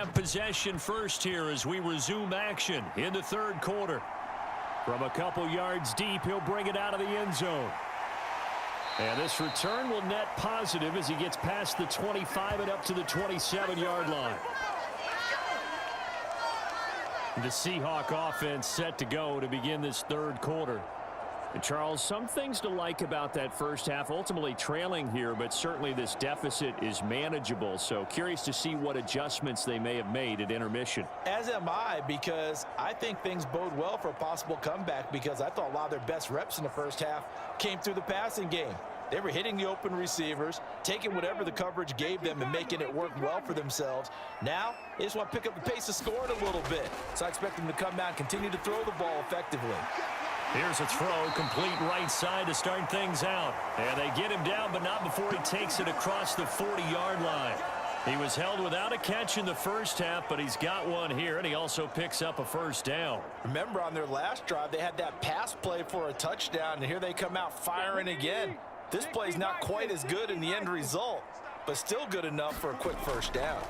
want possession first here as we resume action in the third quarter. From a couple yards deep, he'll bring it out of the end zone. And this return will net positive as he gets past the 25 and up to the 27-yard line. The Seahawk offense set to go to begin this third quarter. And Charles, some things to like about that first half, ultimately trailing here, but certainly this deficit is manageable. So curious to see what adjustments they may have made at intermission. As am I, because I think things bode well for a possible comeback, because I thought a lot of their best reps in the first half came through the passing game. They were hitting the open receivers, taking whatever the coverage gave them and making it work well for themselves. Now, they just want to pick up the pace of scoring a little bit. So I expect them to come out and continue to throw the ball effectively. Here's a throw, complete right side to start things out. And they get him down, but not before he takes it across the 40-yard line. He was held without a catch in the first half, but he's got one here, and he also picks up a first down. Remember, on their last drive, they had that pass play for a touchdown, and here they come out firing again. This play's not quite as good in the end result, but still good enough for a quick first down.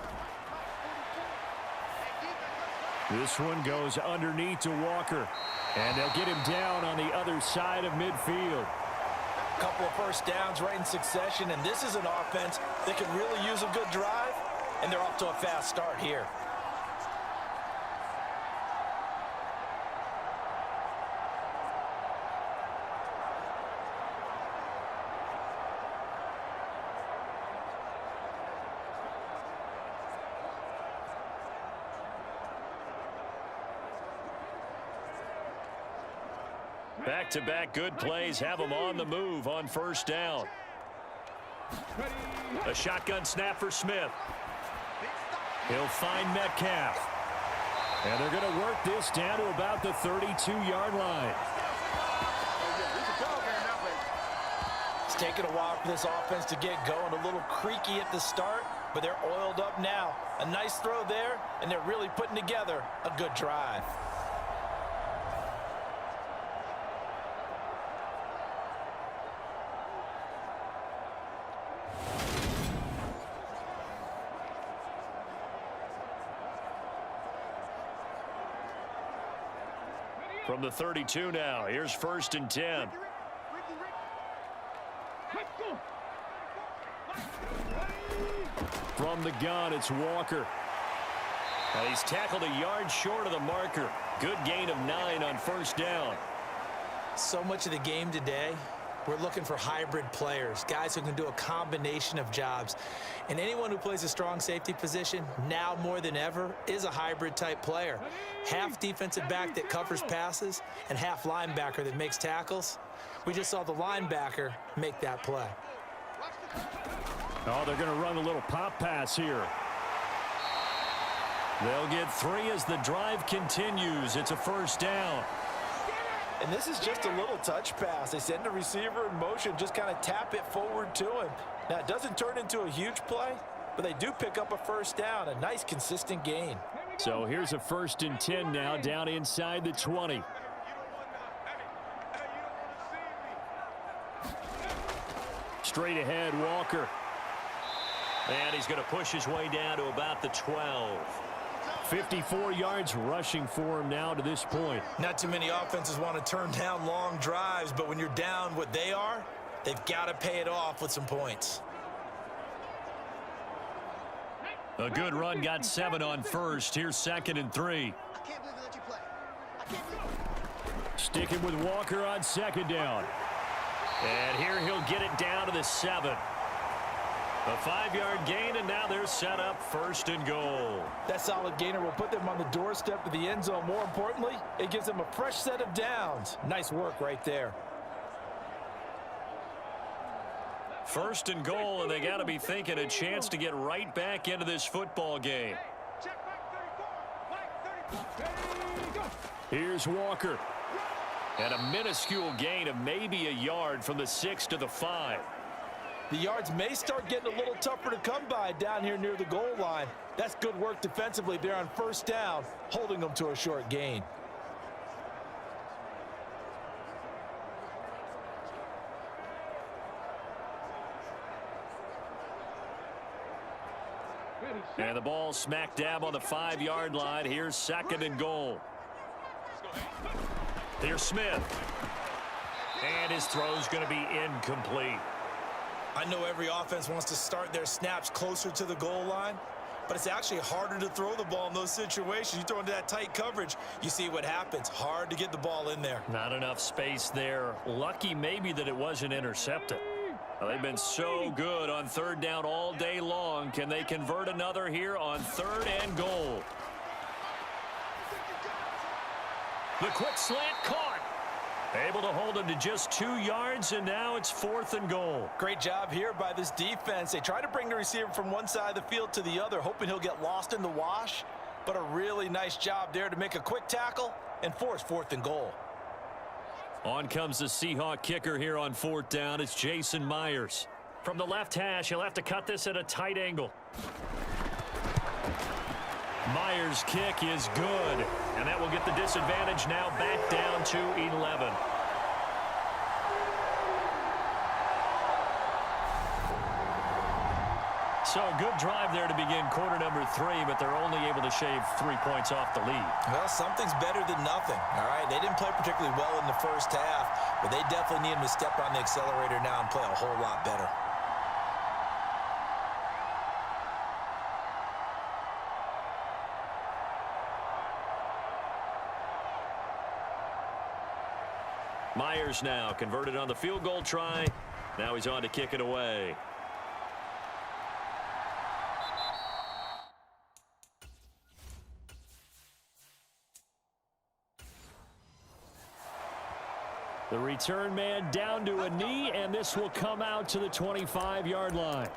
This one goes underneath to Walker. And they'll get him down on the other side of midfield. A couple of first downs right in succession, and this is an offense that can really use a good drive, and they're off to a fast start here. Back-to-back good plays have him on the move on first down. A shotgun snap for Smith. He'll find Metcalf. And they're going to work this down to about the 32-yard line. It's taken a while for this offense to get going. A little creaky at the start, but they're oiled up now. A nice throw there, and they're really putting together a good drive. From the 32 now, here's 1st and 10. From the gun, it's Walker. And he's tackled a yard short of the marker. Good gain of 9 on first down. So much of the game today, we're looking for hybrid players, guys who can do a combination of jobs. And anyone who plays a strong safety position, now more than ever, is a hybrid type player. Half defensive back that covers passes and half linebacker that makes tackles. We just saw the linebacker make that play. Oh, they're going to run a little pop pass here. They'll get 3 as the drive continues. It's a first down. And this is just a little touch pass. They send the receiver in motion, just kind of tap it forward to him. Now, it doesn't turn into a huge play, but they do pick up a first down, a nice, consistent gain. So here's a 1st and 10 now, down inside the 20. Straight ahead, Walker. And he's going to push his way down to about the 12. 54 yards rushing for him now to this point. Not too many offenses want to turn down long drives, but when you're down what they are, they've got to pay it off with some points. A good run, got 7 on first. Here's 2nd and 3. Sticking with Walker on 2nd down. And here he'll get it down to the 7. A 5-yard gain, and now they're set up 1st and goal. That solid gainer will put them on the doorstep of the end zone. More importantly, it gives them a fresh set of downs. Nice work right there. 1st and goal, and they got to be thinking a chance to get right back into this football game. Here's Walker. And a minuscule gain of maybe a yard from the 6 to the 5. The yards may start getting a little tougher to come by down here near the goal line. That's good work defensively there on first down, holding them to a short gain. And the ball smack dab on the 5-yard line. Here's 2nd and goal. Here's Smith. And his throw's going to be incomplete. I know every offense wants to start their snaps closer to the goal line, but it's actually harder to throw the ball in those situations. You throw into that tight coverage, you see what happens. Hard to get the ball in there. Not enough space there. Lucky maybe that it wasn't intercepted. Well, they've been so good on 3rd down all day long. Can they convert another here on 3rd and goal? The quick slant caught. Able to hold him to just 2 yards, and now it's 4th and goal. Great job here by this defense. They try to bring the receiver from one side of the field to the other, hoping he'll get lost in the wash. But a really nice job there to make a quick tackle and force 4th and goal. On comes the Seahawk kicker here on 4th down. It's Jason Myers. From the left hash, he'll have to cut this at a tight angle. Myers' kick is good, and that will get the disadvantage now back down to 11. So a good drive there to begin quarter number 3, but they're only able to shave 3 points off the lead. Well, something's better than nothing, all right? They didn't play particularly well in the first half, but they definitely need him to step on the accelerator now and play a whole lot better. Myers now converted on the field goal try. Now he's on to kick it away. The return man down to a knee, and this will come out to the 25-yard line.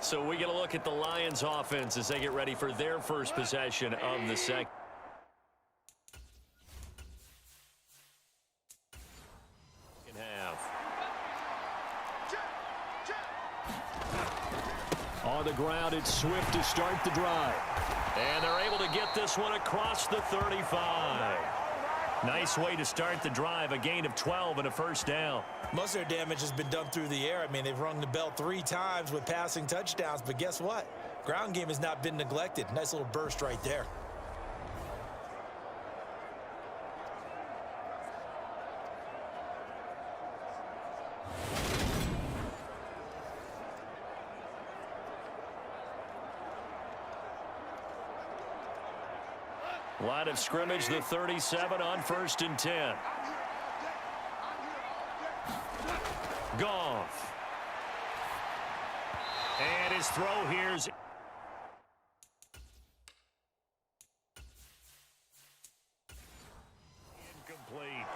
So we get a look at the Lions offense as they get ready for their first possession of the second half. On the ground, it's Swift to start the drive. And they're able to get this one across the 35. Nice way to start the drive, a gain of 12 and a first down. Most of their damage has been done through the air. I mean, they've rung the bell 3 times with passing touchdowns, but guess what? Ground game has not been neglected. Nice little burst right there. Line of scrimmage, the 37 on 1st and 10. Goff. And his throw here's incomplete.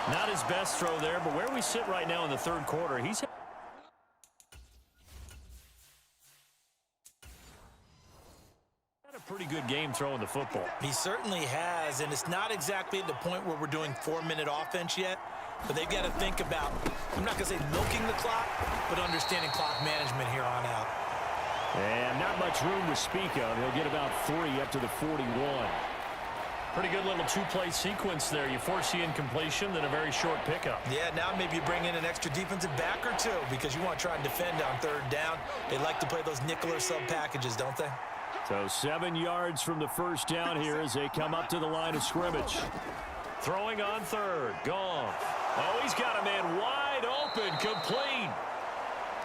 Not his best throw there, but where we sit right now in the 3rd quarter, he's pretty good game throwing the football. He certainly has, and it's not exactly at the point where we're doing 4-minute offense yet, but they've got to think about, I'm not going to say milking the clock, but understanding clock management here on out. And not much room to speak of. He'll get about 3 up to the 41. Pretty good little 2-play sequence there. You force the incompletion, then a very short pickup. Yeah, now maybe you bring in an extra defensive back or 2 because you want to try and defend on 3rd down. They like to play those nickel or sub packages, don't they? So 7 yards from the first down here as they come up to the line of scrimmage. Throwing on 3rd. Goff. Oh, he's got a man wide open, complete.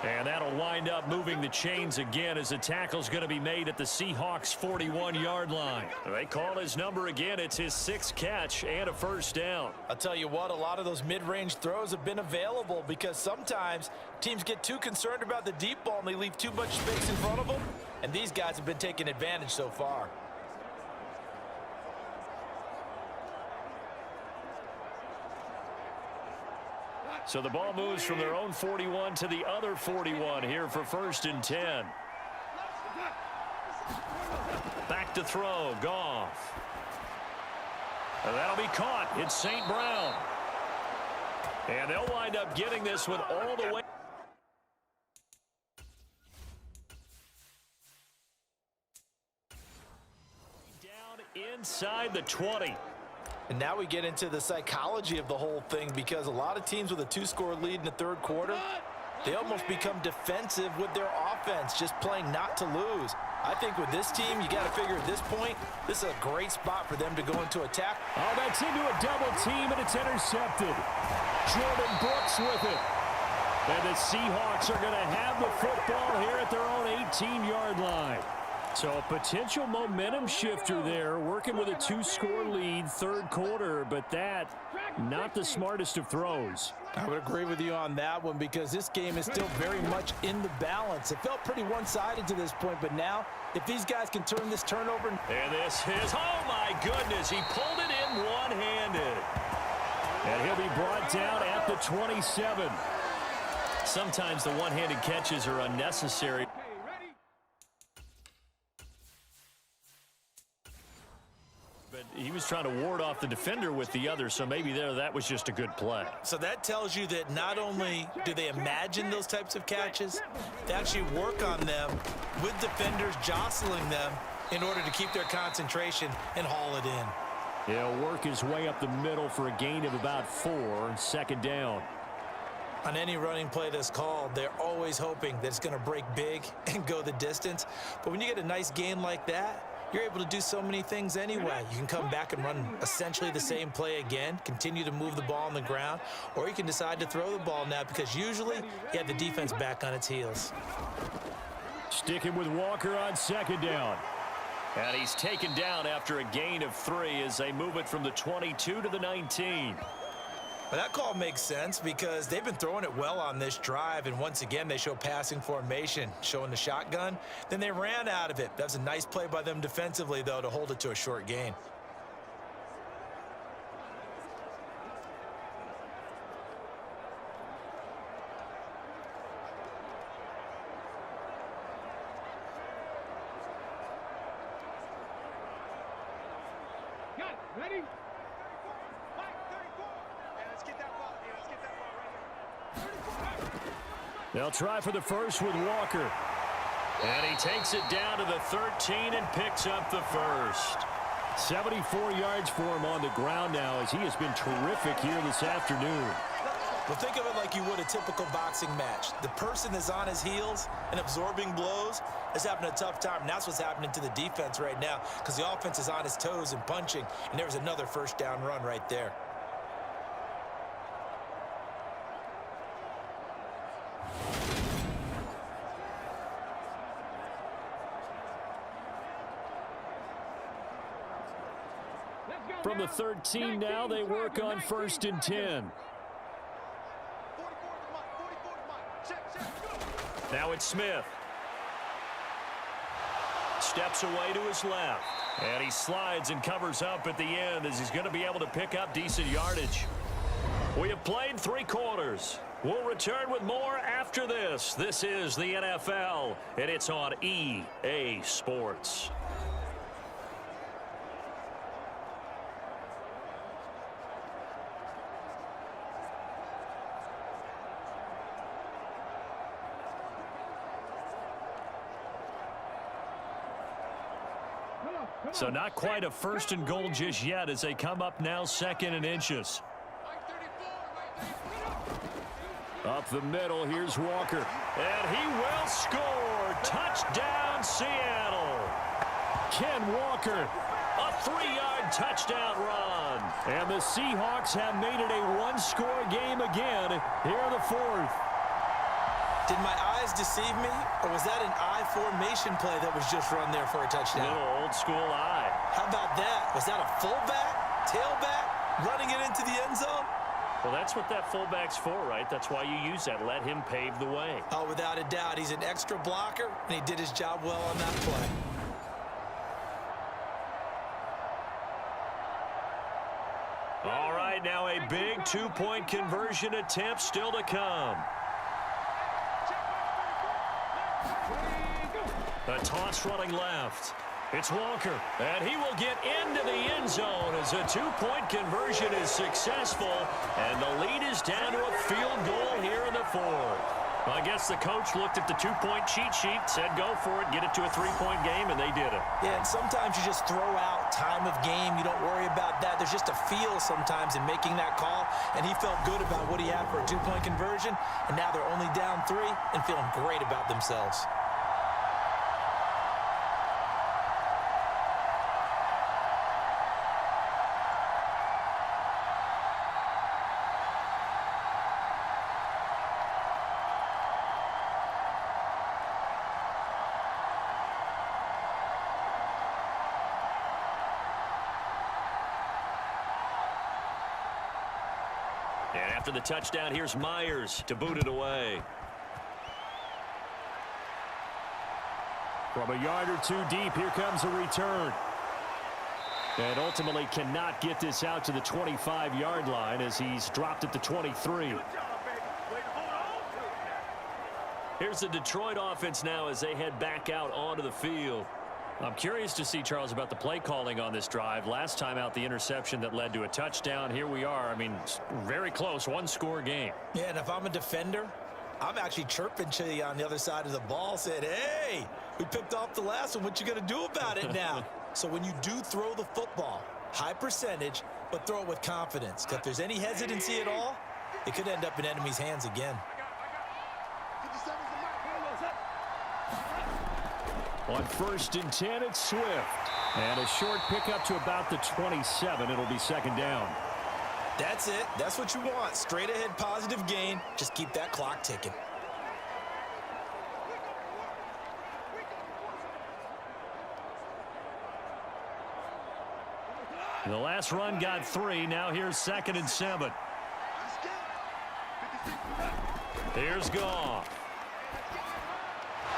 And that'll wind up moving the chains again as the tackle's going to be made at the Seahawks 41-yard line. They call his number again. It's his 6th catch and a first down. I'll tell you what, a lot of those mid-range throws have been available because sometimes teams get too concerned about the deep ball and they leave too much space in front of them. And these guys have been taking advantage so far. So the ball moves from their own 41 to the other 41 here for 1st and 10. Back to throw, Goff. And that'll be caught. It's St. Brown. And they'll wind up getting this one all the way. Down inside the 20. And now we get into the psychology of the whole thing because a lot of teams with a 2-score lead in the 3rd quarter, They almost become defensive with their offense, just playing not to lose. I think with this team, you got to figure at this point, this is a great spot for them to go into attack. Oh, that's into a double team, and it's intercepted. Jordan Brooks with it. And the Seahawks are going to have the football here at their own 18-yard line. So a potential momentum shifter there, working with a 2-score lead, third quarter, but that, not the smartest of throws. I would agree with you on that one because this game is still very much in the balance. It felt pretty one-sided to this point, but now, if these guys can turn this turnover. And this is, oh my goodness, he pulled it in one-handed. And he'll be brought down at the 27. Sometimes the one-handed catches are unnecessary. But he was trying to ward off the defender with the other, so maybe that was just a good play. So that tells you that not only do they imagine those types of catches, they actually work on them with defenders jostling them in order to keep their concentration and haul it in. He'll work his way up the middle for a gain of about 4, second down. On any running play that's called, they're always hoping that it's going to break big and go the distance. But when you get a nice gain like that, you're able to do so many things anyway. You can come back and run essentially the same play again, continue to move the ball on the ground, or you can decide to throw the ball now because usually you have the defense back on its heels. Sticking with Walker on second down. And he's taken down after a gain of 3 as they move it from the 22 to the 19. Well, that call makes sense because they've been throwing it well on this drive, and once again they show passing formation, showing the shotgun. Then they ran out of it. That was a nice play by them defensively, though, to hold it to a short gain. Ready? They'll try for the first with Walker. And he takes it down to the 13 and picks up the first. 74 yards for him on the ground now as he has been terrific here this afternoon. Well, think of it like you would a typical boxing match. The person is on his heels and absorbing blows is having a tough time. And that's what's happening to the defense right now because the offense is on his toes and punching. And there was another first down run right there. From the 13 now, they work on 1st and 10. Now it's Smith. Steps away to his left. And he slides and covers up at the end as he's going to be able to pick up decent yardage. We have played 3 quarters. We'll return with more after this. This is the NFL, and it's on EA Sports. So not quite a 1st and goal just yet as they come up now 2nd and inches. Up the middle, here's Walker. And he will score. Touchdown, Seattle. Ken Walker, a 3-yard touchdown run. And the Seahawks have made it a 1-score game again here in the 4th. Did my eyes deceive me, or was that an I formation play that was just run there for a touchdown? Little old school eye. How about that? Was that a fullback, tailback, running it into the end zone? Well, that's what that fullback's for, right? That's why you use that. Let him pave the way. Oh, without a doubt. He's an extra blocker, and he did his job well on that play. All right, now a big 2-point conversion attempt still to come. A toss running left. It's Walker, and he will get into the end zone as a 2-point conversion is successful, and the lead is down to a field goal here in the 4th. Well, I guess the coach looked at the two-point cheat sheet, said go for it, get it to a three-point game, and they did it. Yeah, and sometimes you just throw out time of game. You don't worry about that. There's just a feel sometimes in making that call, and he felt good about what he had for a two-point conversion, and now they're only down 3 and feeling great about themselves. And after the touchdown, here's Myers to boot it away. From a yard or two deep, here comes a return. And ultimately cannot get this out to the 25-yard line as he's dropped at the 23. Here's the Detroit offense now as they head back out onto the field. I'm curious to see, Charles, about the play calling on this drive. Last time out, the interception that led to a touchdown. Here we are. I mean, very close, one-score game. Yeah, and if I'm a defender, I'm actually chirping to you on the other side of the ball, saying, hey, we picked off the last one. What you going to do about it now? So when you do throw the football, high percentage, but throw it with confidence. Because if there's any hesitancy at all, it could end up in enemy's hands again. On 1st and 10, it's Swift. And a short pickup to about the 27. It'll be second down. That's it. That's what you want. Straight ahead positive gain. Just keep that clock ticking. The last run got 3. Now here's 2nd and 7. Here's Goff.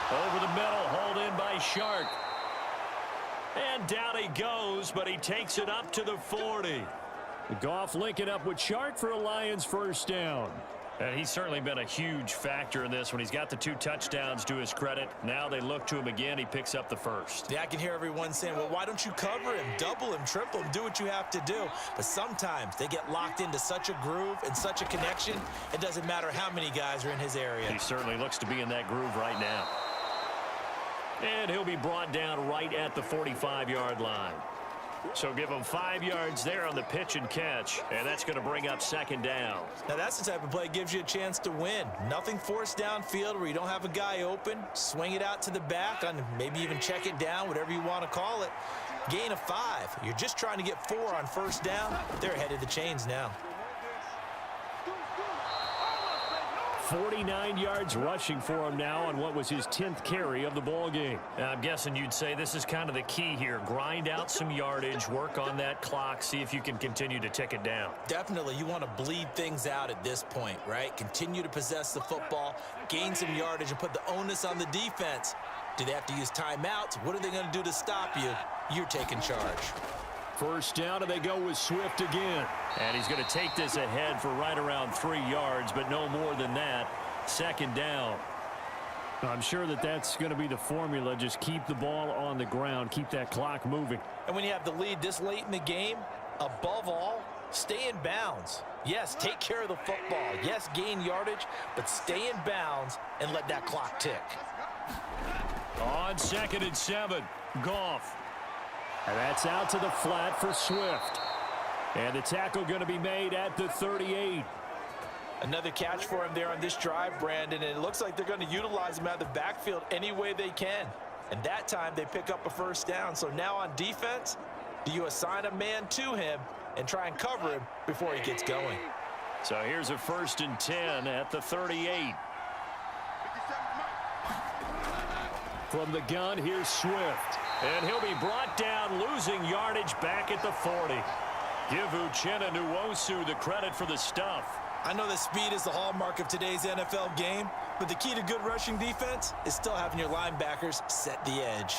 Over the middle, hauled in by Shark. And down he goes, but he takes it up to the 40. Goff linking up with Shark for a Lions first down. And he's certainly been a huge factor in this when he's got the 2 touchdowns to his credit. Now they look to him again. He picks up the first. Yeah, I can hear everyone saying, well, why don't you cover him, double him, triple him, do what you have to do. But sometimes they get locked into such a groove and such a connection, it doesn't matter how many guys are in his area. He certainly looks to be in that groove right now. And he'll be brought down right at the 45-yard line. So give him 5 yards there on the pitch and catch, and that's going to bring up second down. Now that's the type of play that gives you a chance to win. Nothing forced downfield where you don't have a guy open. Swing it out to the back, and maybe even check it down, whatever you want to call it. Gain of 5. You're just trying to get 4 on first down. They're ahead of the chains now. 49 yards rushing for him now on what was his 10th carry of the ball game. I'm guessing you'd say this is kind of the key here. Grind out some yardage, work on that clock, see if you can continue to tick it down. Definitely, you want to bleed things out at this point, right? Continue to possess the football, gain some yardage, and put the onus on the defense. Do they have to use timeouts? What are they going to do to stop you? You're taking charge. First down, and they go with Swift again. And he's going to take this ahead for right around 3 yards, but no more than that. Second down. I'm sure that that's going to be the formula. Just keep the ball on the ground. Keep that clock moving. And when you have the lead this late in the game, above all, stay in bounds. Yes, take care of the football. Yes, gain yardage, but stay in bounds and let that clock tick. On 2nd and 7, Goff. And that's out to the flat for Swift. And the tackle going to be made at the 38. Another catch for him there on this drive, Brandon, and it looks like they're going to utilize him out of the backfield any way they can. And that time they pick up a first down. So now on defense, do you assign a man to him and try and cover him before he gets going? So here's a 1st and 10 at the 38. From the gun, here's Swift. And he'll be brought down, losing yardage back at the 40. Give Uchenna Nwosu the credit for the stuff. I know that speed is the hallmark of today's NFL game, but the key to good rushing defense is still having your linebackers set the edge.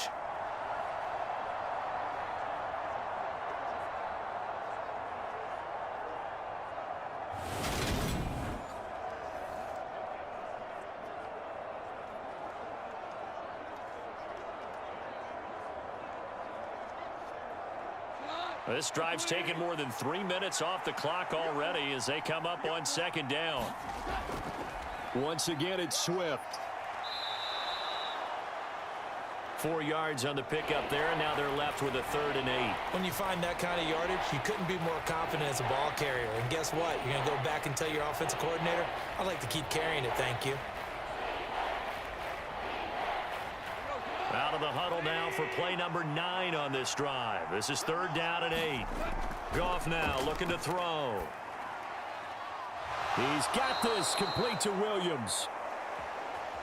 This drive's taken more than 3 minutes off the clock already as they come up on second down. Once again, it's Swift. 4 yards on the pickup there, and now they're left with a 3rd and 8. When you find that kind of yardage, you couldn't be more confident as a ball carrier. And guess what? You're going to go back and tell your offensive coordinator, I'd like to keep carrying it, thank you. Out of the huddle now for play number 9 on this drive. This is 3rd down and 8. Goff now looking to throw. He's got this, complete to Williams.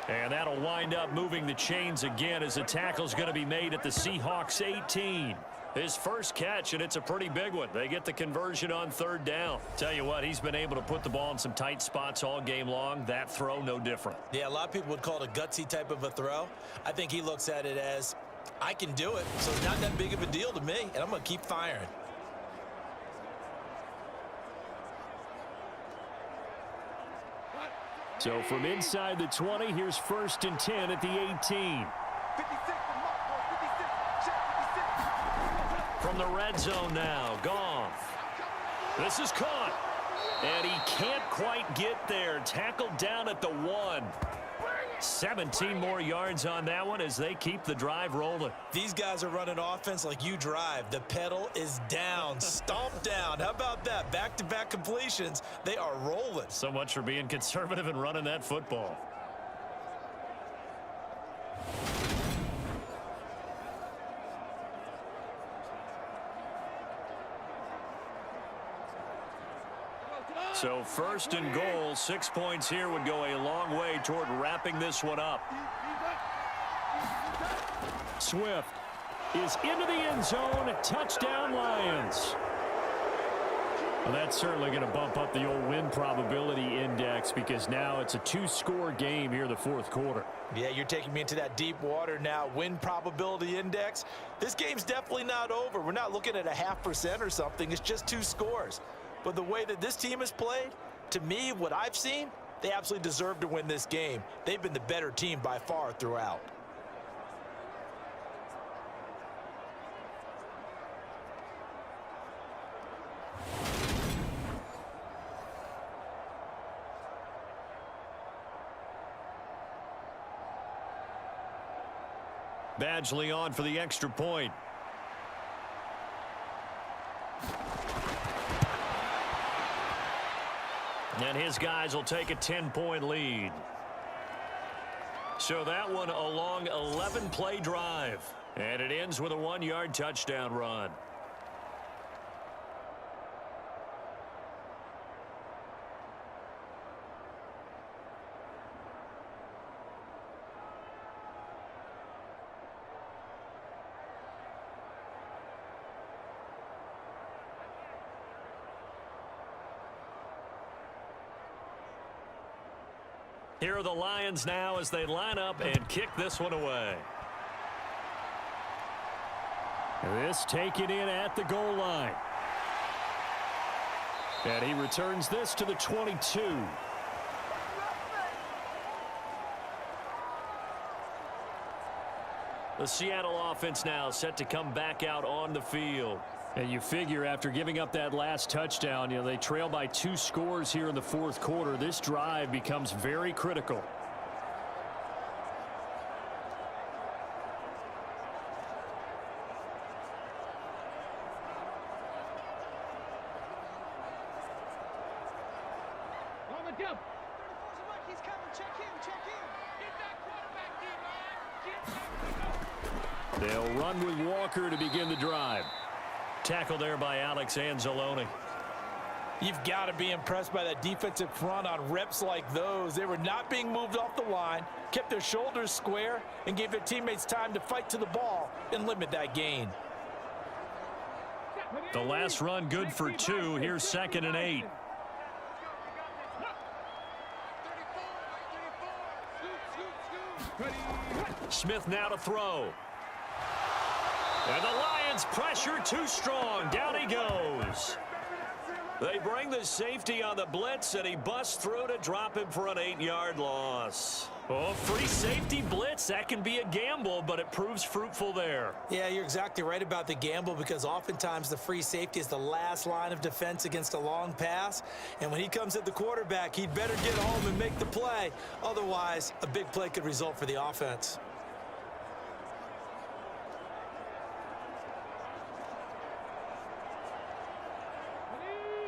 And that'll wind up moving the chains again as the tackle's going to be made at the Seahawks 18. His first catch, and it's a pretty big one. They get the conversion on 3rd down. Tell you what, he's been able to put the ball in some tight spots all game long. That throw, no different. Yeah, a lot of people would call it a gutsy type of a throw. I think he looks at it as, I can do it, so it's not that big of a deal to me, and I'm going to keep firing. So from inside the 20, here's 1st and 10 at the 18. From the red zone now, Goff. This is caught. And he can't quite get there. Tackled down at the 1. 17 more yards on that one as they keep the drive rolling. These guys are running offense like you drive. The pedal is down, stomped down. How about that? Back-to-back completions. They are rolling. So much for being conservative and running that football. So 1st and goal, 6 points here would go a long way toward wrapping this one up. Swift is into the end zone. Touchdown, Lions. Well, that's certainly going to bump up the old win probability index because now it's a 2-score game here in the 4th quarter. Yeah, you're taking me into that deep water now. Win probability index. This game's definitely not over. We're not looking at a 0.5% or something. It's just 2 scores. But the way that this team has played, to me, what I've seen, they absolutely deserve to win this game. They've been the better team by far throughout. Badgley on for the extra point. And his guys will take a 10-point lead. So that one a long 11-play drive. And it ends with a 1-yard touchdown run. Here are the Lions now as they line up and kick this one away. This taken in at the goal line. And he returns this to the 22. The Seattle offense now set to come back out on the field. And you figure after giving up that last touchdown, they trail by 2 scores here in the 4th quarter. This drive becomes very critical. They'll run with Walker to begin the drive. Tackle there by Alex Anzalone. You've got to be impressed by that defensive front on reps like those. They were not being moved off the line, kept their shoulders square, and gave their teammates time to fight to the ball and limit that gain. The last run good for 2. Here's 2nd and 8. Smith now to throw. And the Lions pressure too strong. Down he goes. They bring the safety on the blitz, and he busts through to drop him for an 8-yard loss. Oh, free safety blitz. That can be a gamble, but it proves fruitful there. Yeah, you're exactly right about the gamble because oftentimes the free safety is the last line of defense against a long pass. And when he comes at the quarterback, he'd better get home and make the play. Otherwise, a big play could result for the offense.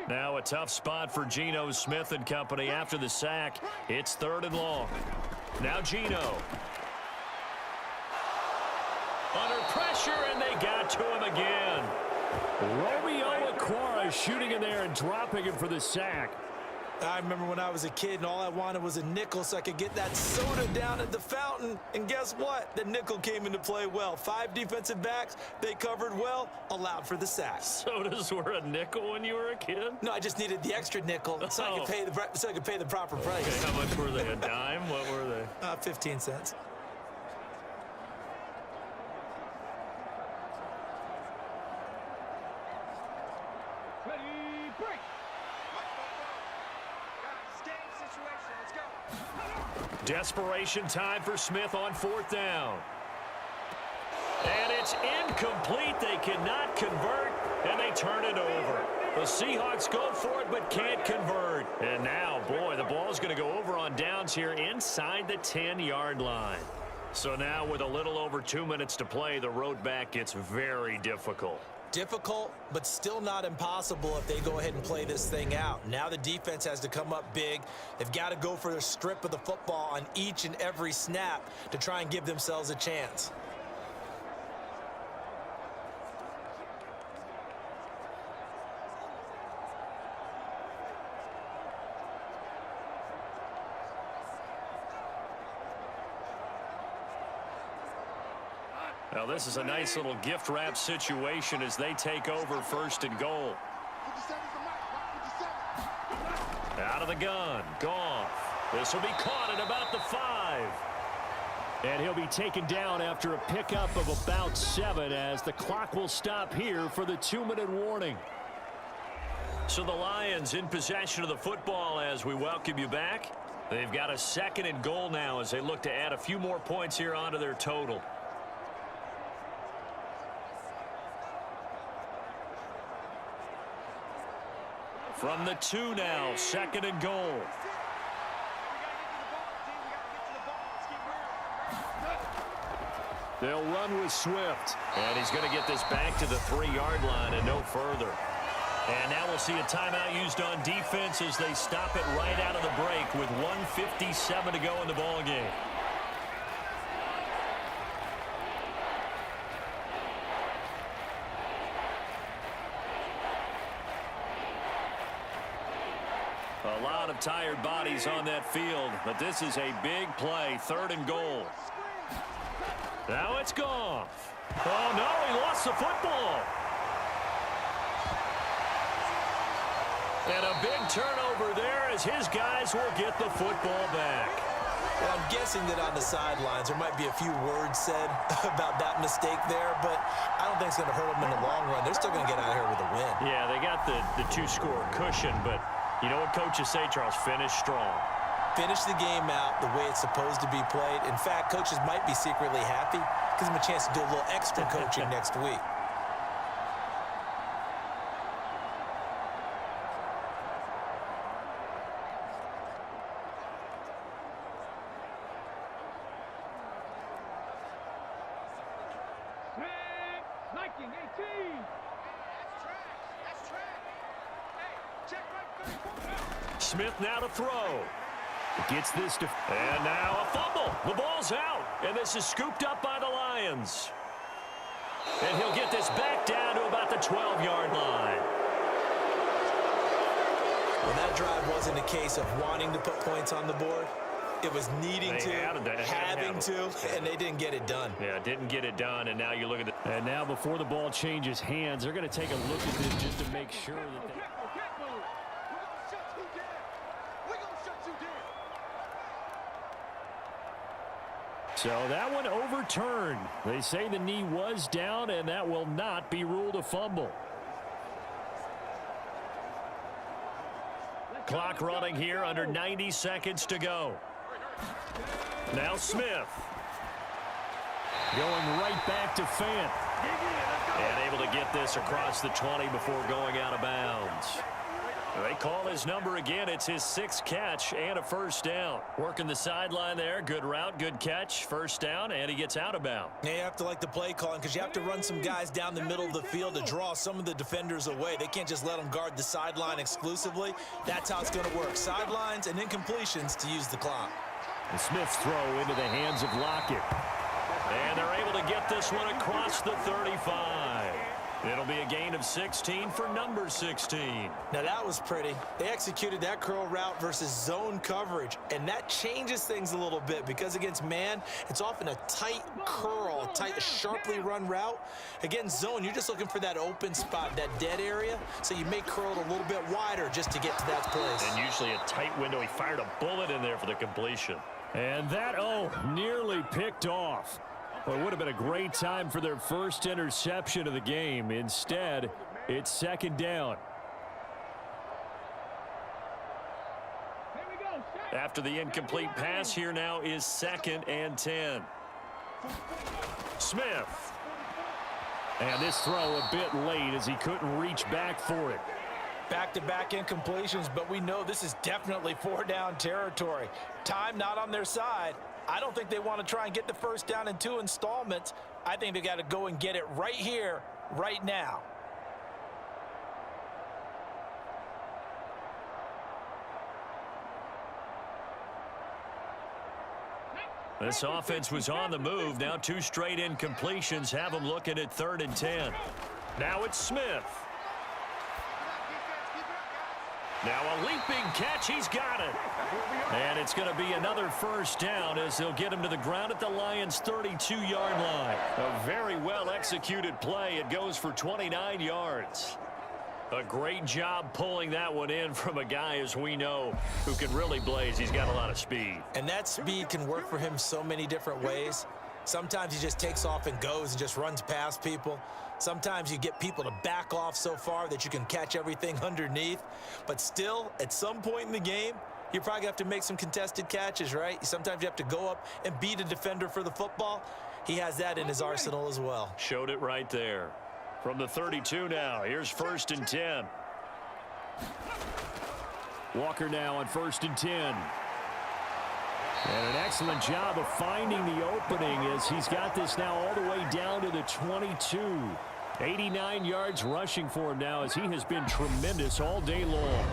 Now a tough spot for Geno Smith and company after the sack. It's 3rd and long. Now Geno. Under pressure, and they got to him again. Romeo Okwara shooting in there and dropping him for the sack. I remember when I was a kid and all I wanted was a nickel so I could get that soda down at the fountain. And guess what? The nickel came into play well. 5 defensive backs, they covered well, allowed for the sack. Sodas were a nickel when you were a kid? No, I just needed the extra nickel so I could pay the proper price. Okay, how much were they? A dime? What were they? 15 cents. Desperation time for Smith on 4th down. And it's incomplete. They cannot convert, and they turn it over. The Seahawks go for it but can't convert. And now, boy, the ball's going to go over on downs here inside the 10-yard line. So now with a little over 2 minutes to play, the road back gets very difficult. Difficult, but still not impossible if they go ahead and play this thing out. Now the defense has to come up big. They've got to go for a strip of the football on each and every snap to try and give themselves a chance. Now this is a nice little gift wrap situation as they take over 1st and goal. Out of the gun, Goff. This will be caught at about the 5. And he'll be taken down after a pickup of about 7 as the clock will stop here for the 2-minute warning. So the Lions in possession of the football as we welcome you back. They've got a 2nd and goal now as they look to add a few more points here onto their total. From the 2 now, 2nd and goal. They'll run with Swift. And he's going to get this back to the 3-yard line and no further. And now we'll see a timeout used on defense as they stop it right out of the break with 1:57 to go in the ballgame. A lot of tired bodies on that field, but this is a big play, 3rd and goal. Now it's Goff. Oh, no, he lost the football. And a big turnover there as his guys will get the football back. Well, I'm guessing that on the sidelines there might be a few words said about that mistake there, but I don't think it's going to hurt them in the long run. They're still going to get out of here with a win. Yeah, they got the 2-score cushion, but you know what coaches say, Charles? Finish strong. Finish the game out the way it's supposed to be played. In fact, coaches might be secretly happy. Gives them a chance to do a little extra coaching next week. Smith now to throw. Gets this to... And now a fumble. The ball's out. And this is scooped up by the Lions. And he'll get this back down to about the 12-yard line. Well, that drive wasn't a case of wanting to put points on the board. It was needing to, having to, and they didn't get it done. Yeah, didn't get it done, and now you look at it. And now before the ball changes hands, they're going to take a look at this just to make sure that they... So that one overturned. They say the knee was down, and that will not be ruled a fumble. Clock running here, under 90 seconds to go. Now Smith. Going right back to Fant. And able to get this across the 20 before going out of bounds. They call his number again. It's his 6th catch and a first down. Working the sideline there. Good route, good catch. First down, and he gets out of bounds. Yeah, you have to like the play calling because you have to run some guys down the middle of the field to draw some of the defenders away. They can't just let them guard the sideline exclusively. That's how it's going to work. Sidelines and incompletions to use the clock. And Smith's throw into the hands of Lockett. And they're able to get this one across the 35. It'll be a gain of 16 for number 16. Now that was pretty. They executed that curl route versus zone coverage, and that changes things a little bit because against man, it's often a tight curl, a tight, sharply run route. Against zone, you're just looking for that open spot, that dead area, so you may curl it a little bit wider just to get to that place. And usually a tight window. He fired a bullet in there for the completion. And that, nearly picked off. Well, it would have been a great time for their first interception of the game. Instead, it's second down. After the incomplete pass, here now is 2nd and 10. Smith. And this throw a bit late as he couldn't reach back for it. Back-to-back incompletions, but we know this is definitely 4-down territory. Time not on their side. I don't think they want to try and get the first down in 2 installments. I think they got to go and get it right here, right now. This offense was on the move. Now 2 straight incompletions have them looking at 3rd and 10. Now it's Smith. Now a leaping catch. He's got it. And it's going to be another first down as they'll get him to the ground at the Lions' 32-yard line. A very well-executed play. It goes for 29 yards. A great job pulling that one in from a guy, as we know, who can really blaze. He's got a lot of speed. And that speed can work for him so many different ways. Sometimes he just takes off and goes and just runs past people. Sometimes you get people to back off so far that you can catch everything underneath. But still, at some point in the game, you probably have to make some contested catches, right? Sometimes you have to go up and beat a defender for the football. He has that in his arsenal as well. Showed it right there. From the 32 now, here's 1st and 10. Walker now on 1st and 10. And an excellent job of finding the opening as he's got this now all the way down to the 22. 89 yards rushing for him now as he has been tremendous all day long.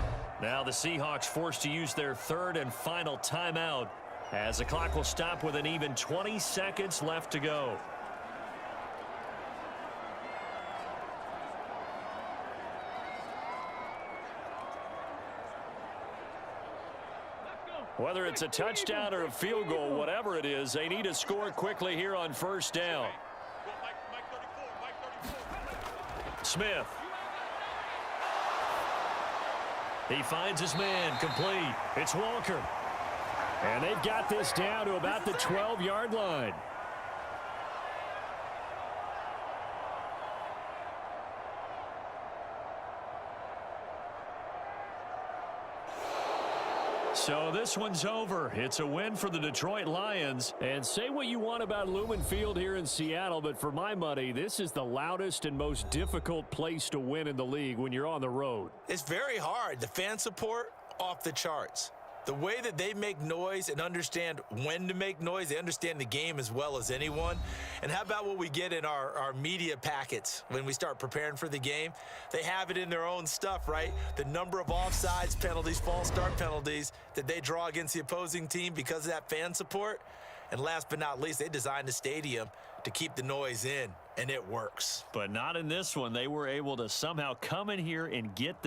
Now the Seahawks forced to use their 3rd and final timeout as the clock will stop with an even 20 seconds left to go. Whether it's a touchdown or a field goal, whatever it is, they need to score quickly here on 1st down. Smith. He finds his man, complete. It's Walker. And they've got this down to about the 12-yard line. So this one's over. It's a win for the Detroit Lions. And say what you want about Lumen Field here in Seattle, but for my money, this is the loudest and most difficult place to win in the league when you're on the road. It's very hard. The fan support, off the charts. The way that they make noise and understand when to make noise, they understand the game as well as anyone. And how about what we get in our media packets when we start preparing for the game? They have it in their own stuff, right? The number of offsides penalties, false start penalties that they draw against the opposing team because of that fan support. And last but not least, they designed the stadium to keep the noise in, and it works. But not in this one. They were able to somehow come in here and get